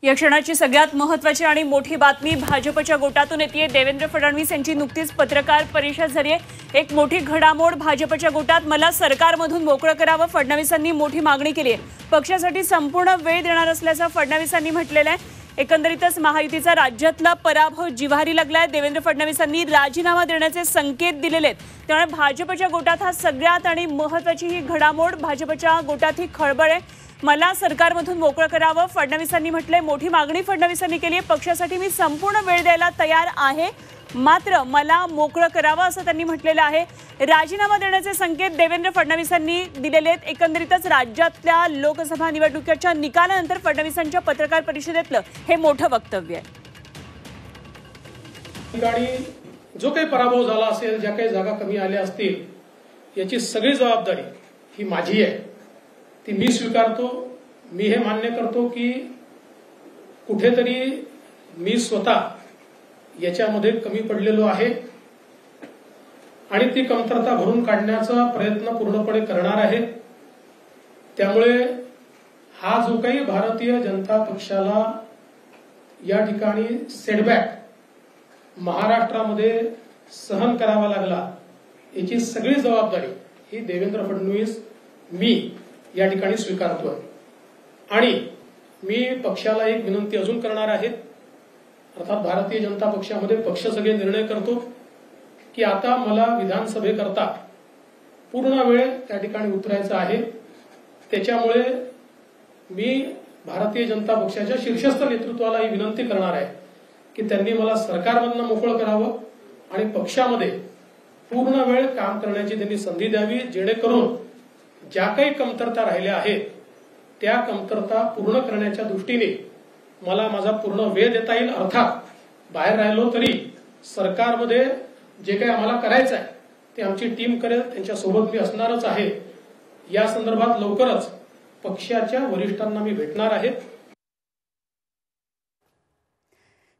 या क्षणाची सगळ्यात महत्त्वाची आणि मोठी बातमी भाजपच्या गोटातून येते। देवेंद्र फडणवीस यांची नुकतीच पत्रकार परिषद झाली आहे। एक मोठी घडामोड भाजपच्या गोटात। मला सरकारमधून मोकळं करावं, फडणवीसांनी मोठी मागणी केली आहे। पक्षासाठी संपूर्ण वेळ देणार असल्याचं फडणवीसांनी म्हटलेलं आहे। एकंदरीतच महायुतीचा राज्यातला पराभव जिव्हारी लागलाय। देवेंद्र फडणवीसांनी राजीनामा देण्याचे संकेत दिलेले आहेत। त्यामुळे भाजपच्या गोटात हा सगळ्यात आणि महत्त्वाची ही घडामोड। भाजपच्या गोटात ही खळबळ आहे। मला सरकारमधून मोकळं करावं, फडणवीसांनी म्हटलंय। मोठी मागणी फडणवीसांनी केली आहे। पक्षासाठी मी संपूर्ण वेळ द्यायला तयार आहे, मात्र मला मोकळं करावं असं त्यांनी म्हटलेलं आहे। राजीनामा देण्याचे संकेत देवेंद्र फडणवीसांनी दिलेले आहेत। एकंदरीतच राज्यातल्या लोकसभा निवडणुकीच्या निकालानंतर फडणवीसांच्या पत्रकार परिषदेतलं हे मोठं वक्तव्य आहे। जो काही पराभव झाला असेल, ज्या काही जागा कमी आल्या असतील, याची सगळी जबाबदारी ही माझी आहे, ती मी स्वीकारतो। मी हे मान्य करतो की कुठेतरी मी स्वतः याच्यामध्ये कमी पडलेलो आहे आणि ती कमतरता भरून काढण्याचा प्रयत्न पूर्णपणे करणार आहे। त्यामुळे हा जो काही भारतीय जनता पक्षाला या ठिकाणी सेटबॅक महाराष्ट्रामध्ये सहन करावा लागला, याची सगळी जबाबदारी ही देवेंद्र फडणवीस मी या ठिकाणी स्वीकारतोय। आणि मी पक्षाला एक विनंती अजून करणार आहे। अर्थात भारतीय जनता पक्षामध्ये पक्ष सगळे निर्णय करतो की आता मला विधानसभेकरता पूर्ण वेळ त्या ठिकाणी उतरायचा आहे। त्याच्यामुळे मी भारतीय जनता पक्षाच्या शीर्षस्थ नेतृत्वाला ही विनंती करणार आहे की त्यांनी मला सरकारमधनं मोकळं करावं आणि पक्षामध्ये पूर्ण वेळ काम करण्याची त्यांनी संधी द्यावी, जेणेकरून ज्या काही कमतरता राहिल्या आहेत त्या कमतरता पूर्ण करण्याच्या दृष्टीने मला माझा पूर्ण वेळ देता येईल। अर्थात बाहेर राहिलो तरी सरकारमध्ये जे काही आम्हाला करायचं आहे ते आमची टीम करेल, त्यांच्यासोबत मी असणारच आहे। या संदर्भात लवकरच पक्षाच्या वरिष्ठांना मी भेटणार आहे।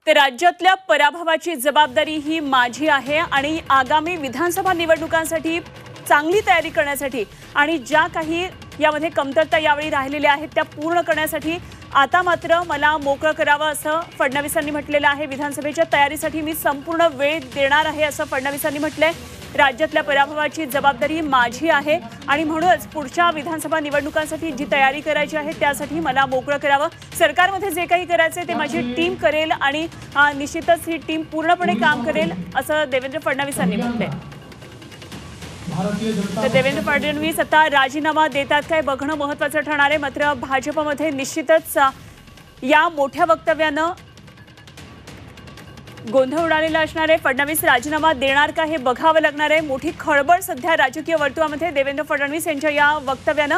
तर राज्यातल्या पराभवाची जबाबदारी ही माझी आहे आणि आगामी विधानसभा निवडणुकांसाठी चांगली तयारी करण्यासाठी आणि ज्या काही यामध्ये कमतरता यावेळी राहिलेल्या आहेत त्या पूर्ण करण्यासाठी आता मात्र मला मोकळं करावं असं फडणवीसांनी म्हटलेलं आहे। विधानसभेच्या तयारीसाठी मी संपूर्ण वेळ देणार आहे असं फडणवीसांनी म्हटलंय। राज्यातल्या पराभवाची जबाबदारी माझी आहे आणि म्हणूनच पुढच्या विधानसभा निवडणुकांसाठी जी तयारी करायची आहे त्यासाठी मला मोकळं करावं। सरकारमध्ये जे काही करायचंय ते माझी टीम करेल आणि निश्चितच ही टीम पूर्णपणे काम करेल असं देवेंद्र फडणवीसांनी म्हटलंय। तर देवेंद्र फडणवीस आता राजीनामा देतात काय बघणं महत्त्वाचं ठरणार आहे। मात्र भाजपमध्ये निश्चितच या मोठ्या वक्तव्यानं गोंधळ उडालेला असणार आहे। फडणवीस राजीनामा देणार का हे बघावं लागणार आहे। मोठी खळबळ सध्या राजकीय वर्तुळामध्ये देवेंद्र फडणवीस यांच्या या वक्तव्यानं।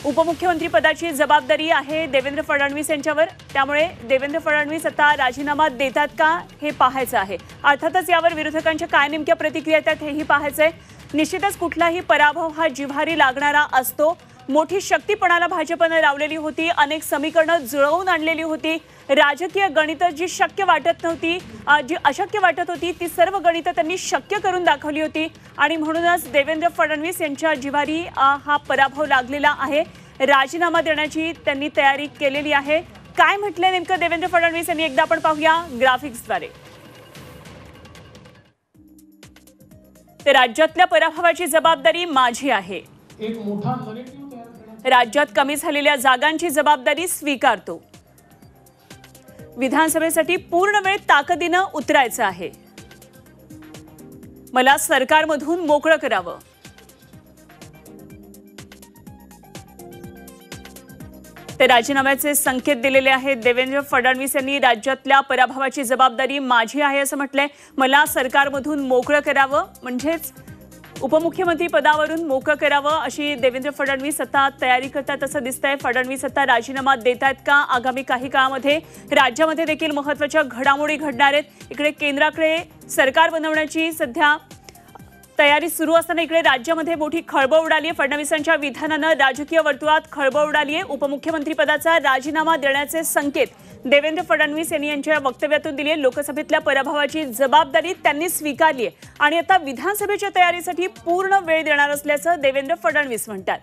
उपमुख्यमंत्री पदाची जबाबदारी आहे देवेंद्र फडणवीस यांच्यावर, त्यामुळे देवेंद्र फडणवीस आता राजीनामा देतात का हे पाहायचं आहे। अर्थातच यावर विरोधकांच्या काय नेमक्या प्रतिक्रिया येतात हेही पाहायचं आहे। निश्चितच कुठलाही पराभव हा जिव्हारी लागणारा असतो। मोठी शक्तीपणाला भाजपने लावलेली होती, अनेक समीकरणं जुळवून आणलेली होती। राजकीय गणितं जी शक्य वाटत नव्हती, जी अशक्य वाटत होती, ती सर्व गणितं त्यांनी शक्य करून दाखवली होती आणि म्हणूनच देवेंद्र फडणवीस यांच्या जिव्हारी हा पराभव लागलेला आहे। राजीनामा देण्याची त्यांनी तयारी केलेली आहे। काय म्हटलंय नेमकं देवेंद्र फडणवीस यांनी एकदा आपण पाहूया ग्राफिक्सद्वारे। तर राज्यातल्या पराभवाची जबाबदारी माझी आहे। एक मोठा राज्यात कमी झालेल्या जागांची जबाबदारी स्वीकारतो। विधानसभेसाठी पूर्ण वेळ ताकदीनं उतरायचं आहे। मला सरकारमधून मोकळं करावं। ते राजीनाम्याचे संकेत दिलेले आहेत देवेंद्र फडणवीस यांनी। राज्यातल्या पराभवाची जबाबदारी माझी आहे असं म्हटलंय। मला सरकारमधून मोकळं करावं म्हणजेच उपमुख्यमंत्री पदावरून मोकळं करावं अशी देवेंद्र फडणवीस आता तयारी करतात असं दिसतंय। फडणवीस आता राजीनामा देतात का? आगामी काही काळामध्ये राज्यामध्ये देखील महत्त्वाच्या घडामोडी घडणार आहेत। इकडे केंद्राकडे सरकार बनवण्याची सध्या तयारी सुरू असताना इकडे राज्यामध्ये मोठी खळबळ उडाली आहे। फडणवीसांच्या विधानानं राजकीय वर्तुळात खळबळ उडाली आहे। उपमुख्यमंत्री पदाचा राजीनामा देण्याचे संकेत देवेंद्र फडणवीस यांनी यांच्या वक्तव्यातून दिली आहे। लोकसभेतल्या पराभवाची जबाबदारी त्यांनी स्वीकारली आहे आणि आता विधानसभेच्या तयारीसाठी पूर्ण वेळ देणार असल्याचं देवेंद्र फडणवीस म्हणतात।